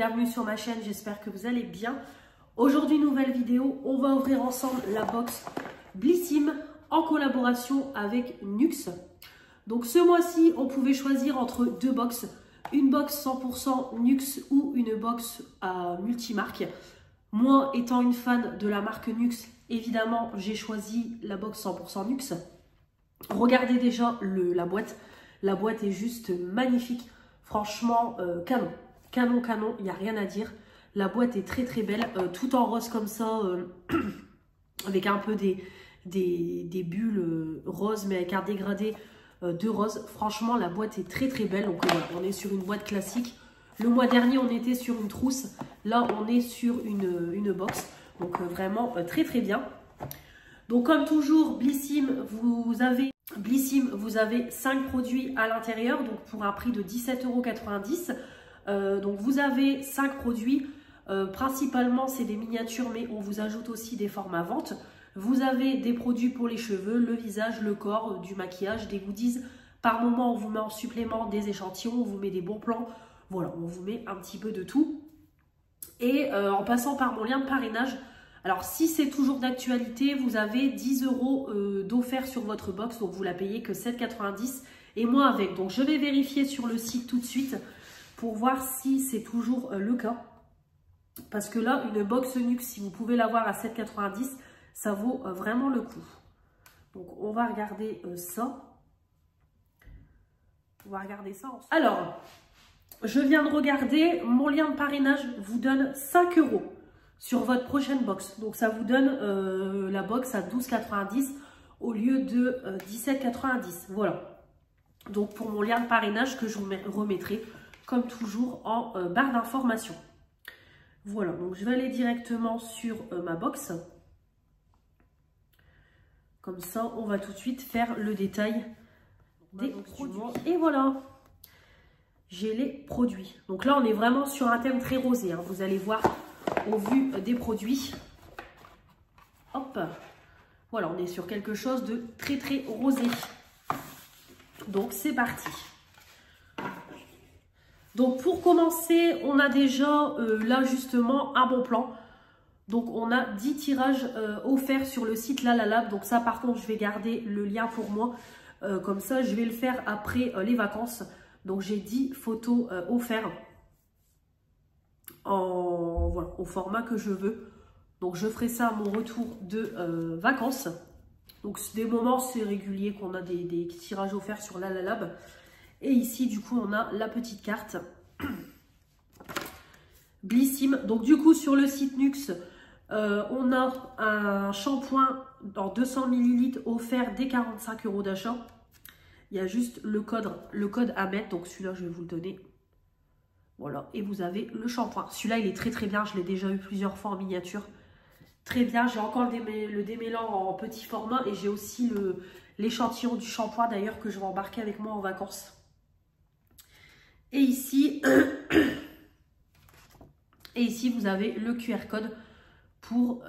bienvenue sur ma chaîne, j'espère que vous allez bien. Aujourd'hui, nouvelle vidéo, on va ouvrir ensemble la box Blissim en collaboration avec Nuxe. Donc ce mois-ci, on pouvait choisir entre deux box, une box 100% Nuxe ou une box à multimarque. Moi, étant une fan de la marque Nuxe, évidemment, j'ai choisi la box 100% Nuxe. Regardez déjà la boîte. La boîte est juste magnifique. Franchement, canon. Canon, il n'y a rien à dire. La boîte est très belle. Tout en rose comme ça, avec un peu des bulles roses, mais avec un dégradé de rose. Franchement, la boîte est très belle. Donc voilà, on est sur une boîte classique. Le mois dernier, on était sur une trousse. Là, on est sur une box. Donc vraiment très bien. Donc comme toujours, Blissim, vous avez 5 produits à l'intérieur, donc pour un prix de 17,90 €. Donc vous avez 5 produits, principalement c'est des miniatures, mais on vous ajoute aussi des formats vente. Vous avez des produits pour les cheveux, le visage, le corps, du maquillage, des goodies. Par moment, on vous met en supplément des échantillons, on vous met des bons plans. Voilà, on vous met un petit peu de tout. Et en passant par mon lien de parrainage, alors si c'est toujours d'actualité, vous avez 10 € d'offert sur votre box, donc vous la payez que 7,90 € et moi avec. Donc je vais vérifier sur le site tout de suite pour voir si c'est toujours le cas. Parce que là, une box Nuxe, si vous pouvez l'avoir à 7,90 €, ça vaut vraiment le coup. Donc on va regarder ça. On va regarder ça ensemble. Alors, je viens de regarder, mon lien de parrainage vous donne 5 € sur votre prochaine box. Donc ça vous donne la box à 12,90 € au lieu de 17,90 €. Voilà. Donc pour mon lien de parrainage que je vous remettrai comme toujours en barre d'information. Voilà, donc je vais aller directement sur ma box. Comme ça, on va tout de suite faire le détail des produits. Et voilà, j'ai les produits. Donc là, on est vraiment sur un thème très rosé, hein. Vous allez voir au vu des produits. Hop, voilà, on est sur quelque chose de très rosé. Donc c'est parti. Donc pour commencer, on a déjà là justement un bon plan. Donc on a 10 tirages offerts sur le site Lalala. Donc ça par contre je vais garder le lien pour moi. Comme ça je vais le faire après les vacances. Donc j'ai 10 photos offertes voilà, au format que je veux. Donc je ferai ça à mon retour de vacances. Donc des moments c'est régulier qu'on a des tirages offerts sur Lalala. Et ici du coup on a la petite carte Blissim. Donc du coup sur le site Nuxe, on a un shampoing dans 200 ml offert dès 45 € d'achat. Il y a juste le code à mettre, donc celui-là je vais vous le donner. Voilà, et vous avez le shampoing. Celui-là il est très bien, je l'ai déjà eu plusieurs fois en miniature. Très bien, j'ai encore le démêlant en petit format et j'ai aussi l'échantillon du shampoing d'ailleurs que je vais embarquer avec moi en vacances. Et ici, vous avez le QR code pour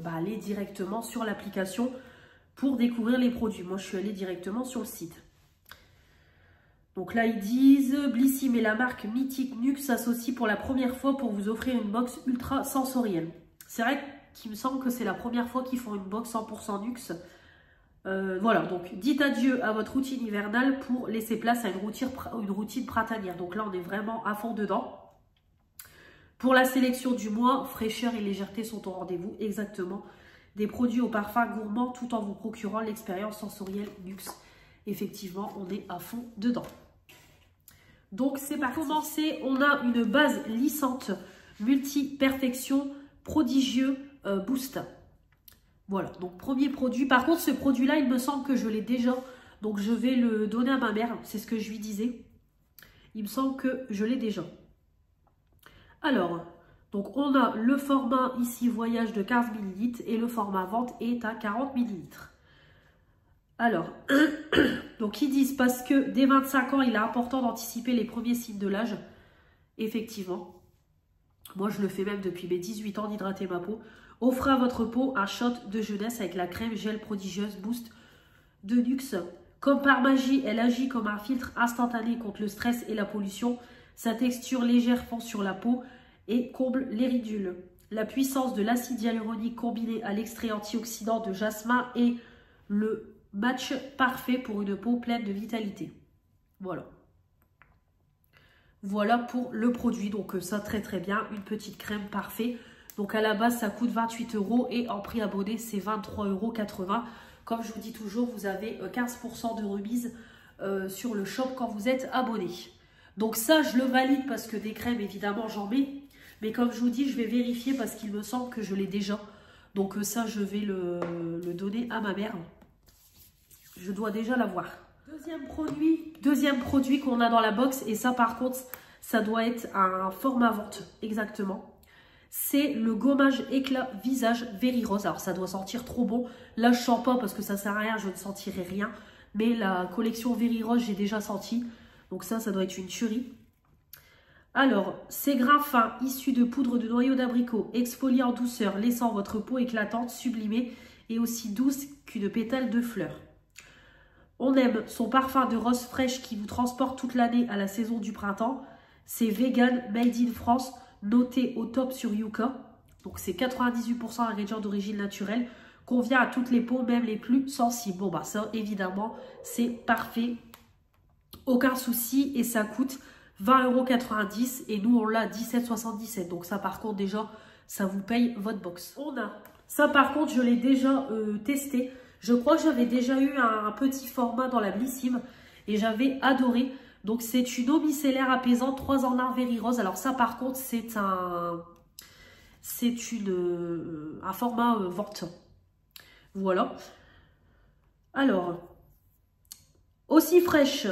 aller directement sur l'application pour découvrir les produits. Moi, je suis allée directement sur le site. Donc là, ils disent « Blissim et la marque mythique Nuxe s'associent pour la première fois pour vous offrir une box ultra sensorielle. » C'est vrai qu'il me semble que c'est la première fois qu'ils font une box 100% Nuxe. Voilà, donc dites adieu à votre routine hivernale pour laisser place à une routine printanière. Donc là, on est vraiment à fond dedans. Pour la sélection du mois, fraîcheur et légèreté sont au rendez-vous, exactement. Des produits au parfum gourmand tout en vous procurant l'expérience sensorielle Nuxe. Effectivement, on est à fond dedans. Donc c'est parti. Pour commencer, on a une base lissante multi-perfection prodigieux boost. Voilà, donc premier produit. Par contre, ce produit-là, il me semble que je l'ai déjà. Donc je vais le donner à ma mère, c'est ce que je lui disais. Il me semble que je l'ai déjà. Alors, donc on a le format ici voyage de 15 ml et le format vente est à 40 ml. Alors, donc ils disent parce que dès 25 ans, il est important d'anticiper les premiers signes de l'âge. Effectivement. Moi, je le fais même depuis mes 18 ans d'hydrater ma peau. Offrez à votre peau un shot de jeunesse avec la crème gel prodigieuse Boost de Nuxe. Comme par magie, elle agit comme un filtre instantané contre le stress et la pollution. Sa texture légère fond sur la peau et comble les ridules. La puissance de l'acide hyaluronique combiné à l'extrait antioxydant de jasmin est le match parfait pour une peau pleine de vitalité. Voilà. Voilà pour le produit. Donc ça, très très bien. Une petite crème parfait. Donc à la base, ça coûte 28 € et en prix abonné, c'est 23,80 €. Comme je vous dis toujours, vous avez 15% de remise sur le shop quand vous êtes abonné. Donc ça, je le valide parce que des crèmes, évidemment, j'en mets. Mais comme je vous dis, je vais vérifier parce qu'il me semble que je l'ai déjà. Donc ça, je vais le donner à ma mère. Je dois déjà l'avoir. Deuxième produit qu'on a dans la box. Et ça, par contre, ça doit être un format vente. Exactement. C'est le gommage éclat visage Very Rose. Alors, ça doit sentir trop bon. Là, je ne sens pas parce que ça ne sert à rien. Je ne sentirai rien. Mais la collection Very Rose, j'ai déjà senti. Donc ça doit être une tuerie. Alors, ces grains fins issus de poudre de noyau d'abricot, exfoliés en douceur, laissant votre peau éclatante, sublimée et aussi douce qu'une pétale de fleur. On aime son parfum de rose fraîche qui vous transporte toute l'année à la saison du printemps. C'est vegan, made in France, noté au top sur Yuka. Donc c'est 98% ingrédients d'origine naturelle. Convient à toutes les peaux, même les plus sensibles. Bon bah ça, évidemment, c'est parfait. Aucun souci et ça coûte 20,90 € et nous on l'a à 17,77 €. Donc ça par contre déjà ça vous paye votre box. On a ça par contre je l'ai déjà testé. Je crois que j'avais déjà eu un petit format dans la Blissim et j'avais adoré. Donc c'est une eau micellaire apaisante 3 en 1 Very Rose. Alors ça par contre c'est un format vente. Voilà. Alors aussi fraîche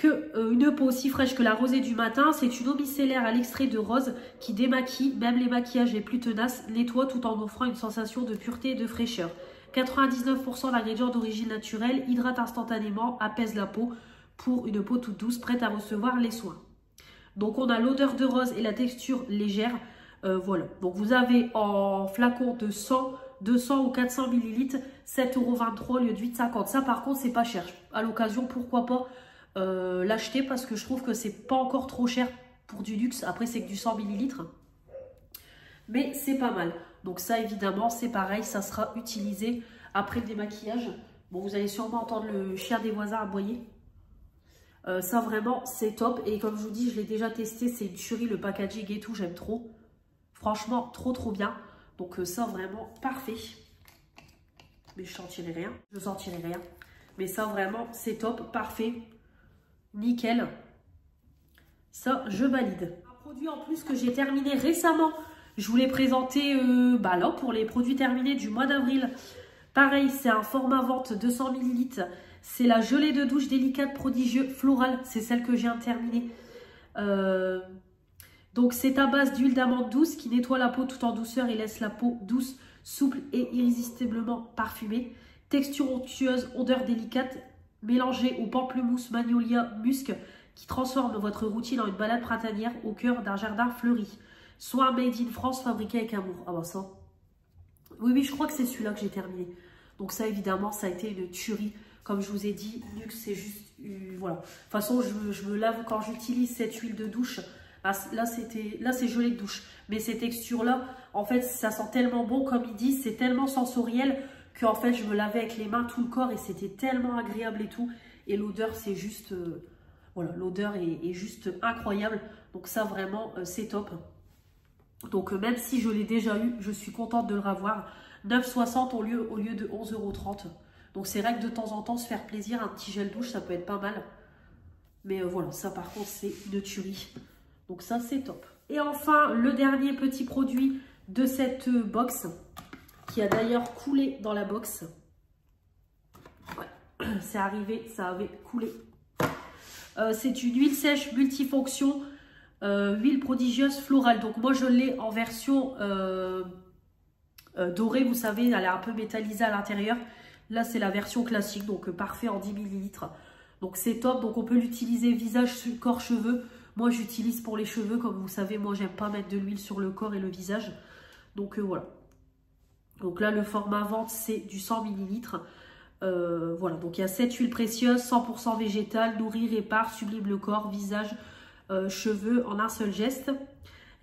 une peau aussi fraîche que la rosée du matin, c'est une eau micellaire à l'extrait de rose qui démaquille, même les maquillages les plus tenaces, nettoie tout en offrant une sensation de pureté et de fraîcheur. 99% d'ingrédients d'origine naturelle, hydrate instantanément, apaise la peau pour une peau toute douce, prête à recevoir les soins. Donc on a l'odeur de rose et la texture légère, voilà. Donc vous avez en flacon de 100, 200 ou 400 ml, 7,23 € au lieu de 8,50 €. Ça par contre c'est pas cher. À l'occasion, pourquoi pas l'acheter parce que je trouve que c'est pas encore trop cher pour du luxe. Après c'est que du 100 ml, mais c'est pas mal. Donc ça évidemment c'est pareil, ça sera utilisé après le démaquillage. Bon, vous allez sûrement entendre le chien des voisins aboyer. Ça vraiment c'est top et comme je vous dis je l'ai déjà testé, c'est une tuerie, le packaging et tout, j'aime trop. Franchement trop bien. Donc ça vraiment parfait. Mais je sentirai rien. Mais ça vraiment c'est top, parfait. Nickel. Ça, je valide. Un produit en plus que j'ai terminé récemment. Je vous l'ai présenté là pour les produits terminés du mois d'avril. Pareil, c'est un format vente 200 ml. C'est la gelée de douche délicate prodigieux floral. C'est celle que je viens de terminer. Donc c'est à base d'huile d'amande douce qui nettoie la peau tout en douceur et laisse la peau douce, souple et irrésistiblement parfumée. Texture onctueuse, odeur délicate. Mélangé au pamplemousse, magnolia, musc qui transforme votre routine en une balade printanière au cœur d'un jardin fleuri. Soin made in France, fabriqué avec amour. Ah bah ça. Oui, je crois que c'est celui-là que j'ai terminé. Donc ça, évidemment, ça a été une tuerie. Comme je vous ai dit, Nuxe, c'est juste... voilà. De toute façon, je me lave quand j'utilise cette huile de douche. Là, c'est gelé de douche. Mais ces textures-là, en fait, ça sent tellement bon, comme ils disent, c'est tellement sensoriel que en fait je me lavais avec les mains tout le corps et c'était tellement agréable et tout. Et l'odeur c'est juste voilà, l'odeur est juste incroyable. Donc ça vraiment c'est top. Donc même si je l'ai déjà eu, je suis contente de le revoir. 9,60 € au lieu de 11,30 €. Donc c'est vrai que de temps en temps se faire plaisir, un petit gel douche ça peut être pas mal. Mais voilà, ça par contre c'est une tuerie. Donc ça c'est top. Et enfin le dernier petit produit de cette box, qui a d'ailleurs coulé dans la box. Ouais, c'est arrivé, ça avait coulé. C'est une huile sèche multifonction, huile prodigieuse florale. Donc moi je l'ai en version dorée, vous savez, elle est un peu métallisée à l'intérieur. Là c'est la version classique, donc parfait en 10 ml. Donc c'est top, donc on peut l'utiliser visage, corps, cheveux. Moi j'utilise pour les cheveux, comme vous savez, moi j'aime pas mettre de l'huile sur le corps et le visage. Donc voilà. Donc là, le format vente, c'est du 100 ml. Voilà, donc il y a 7 huiles précieuses, 100% végétales, nourrit, répare, sublime le corps, visage, cheveux en un seul geste.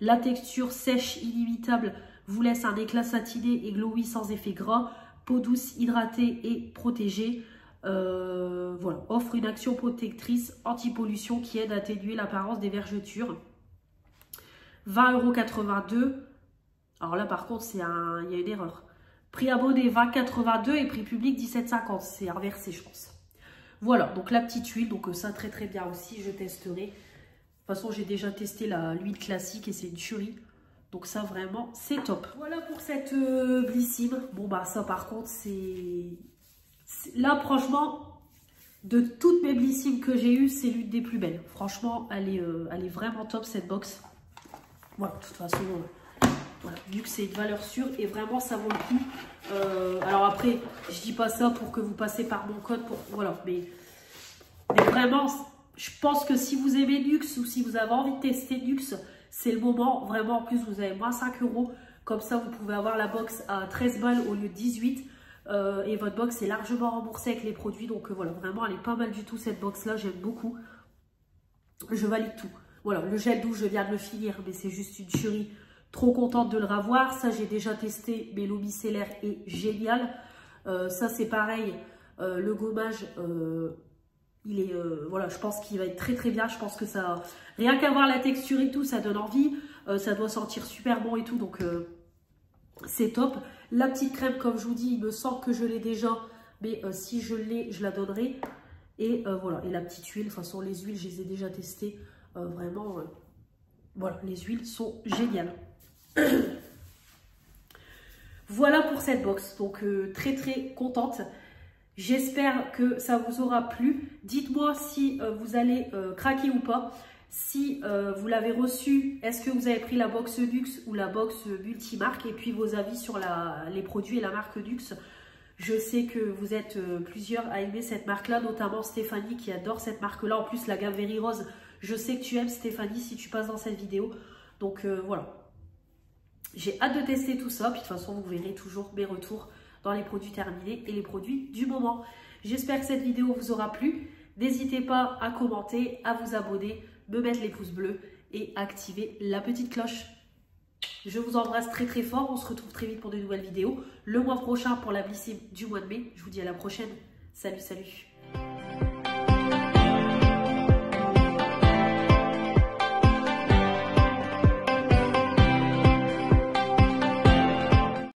La texture sèche, inimitable, vous laisse un éclat satiné et glowy sans effet gras. Peau douce, hydratée et protégée. Voilà, offre une action protectrice anti-pollution qui aide à atténuer l'apparence des vergetures. 20,82 €. Alors là, par contre, il y a une erreur. Prix abonné 20,82 € et prix public 17,50 €. C'est inversé, je pense. Voilà, donc la petite huile. Donc ça, très très bien aussi, je testerai. De toute façon, j'ai déjà testé l'huile classique et c'est une tuerie. Donc ça, vraiment, c'est top. Voilà pour cette Blissim. Bon, bah ça, par contre, c'est... Là, franchement, de toutes mes Blissim que j'ai eues, c'est l'une des plus belles. Franchement, elle est vraiment top, cette box. Voilà, de toute façon, voilà, vu que c'est une valeur sûre et vraiment, ça vaut le coup. Alors après, je dis pas ça pour que vous passez par mon code. Voilà, mais vraiment, je pense que si vous aimez Nuxe ou si vous avez envie de tester Nuxe, c'est le moment. Vraiment, en plus, vous avez moins 5 €. Comme ça, vous pouvez avoir la box à 13 balles au lieu de 18. Et votre box est largement remboursée avec les produits. Donc voilà, vraiment, elle est pas mal du tout cette box-là. J'aime beaucoup. Je valide tout. Voilà, le gel douche, je viens de le finir, mais c'est juste une tuerie. Trop contente de le revoir. Ça, j'ai déjà testé, mais l'eau micellaire est génial. Ça, c'est pareil. Le gommage, il est, voilà, je pense qu'il va être très très bien. Je pense que ça, rien qu'à voir la texture et tout, ça donne envie. Ça doit sentir super bon et tout, donc c'est top. La petite crème, comme je vous dis, il me semble que je l'ai déjà, mais si je l'ai, je la donnerai. Et voilà, et la petite huile, de toute façon, les huiles, je les ai déjà testées. Vraiment, voilà, les huiles sont géniales. Voilà pour cette box, donc très très contente. J'espère que ça vous aura plu. Dites-moi si vous allez craquer ou pas. Si vous l'avez reçu, est-ce que vous avez pris la box Nuxe ou la box multimarque? Et puis vos avis sur les produits et la marque Nuxe. Je sais que vous êtes plusieurs à aimer cette marque-là, notamment Stéphanie qui adore cette marque-là. En plus, la gamme Very Rose, je sais que tu aimes Stéphanie si tu passes dans cette vidéo. Donc voilà. J'ai hâte de tester tout ça. Puis de toute façon, vous verrez toujours mes retours dans les produits terminés et les produits du moment. J'espère que cette vidéo vous aura plu. N'hésitez pas à commenter, à vous abonner, me mettre les pouces bleus et activer la petite cloche. Je vous embrasse très très fort. On se retrouve très vite pour de nouvelles vidéos. Le mois prochain pour la Blissim du mois de mai. Je vous dis à la prochaine. Salut, salut.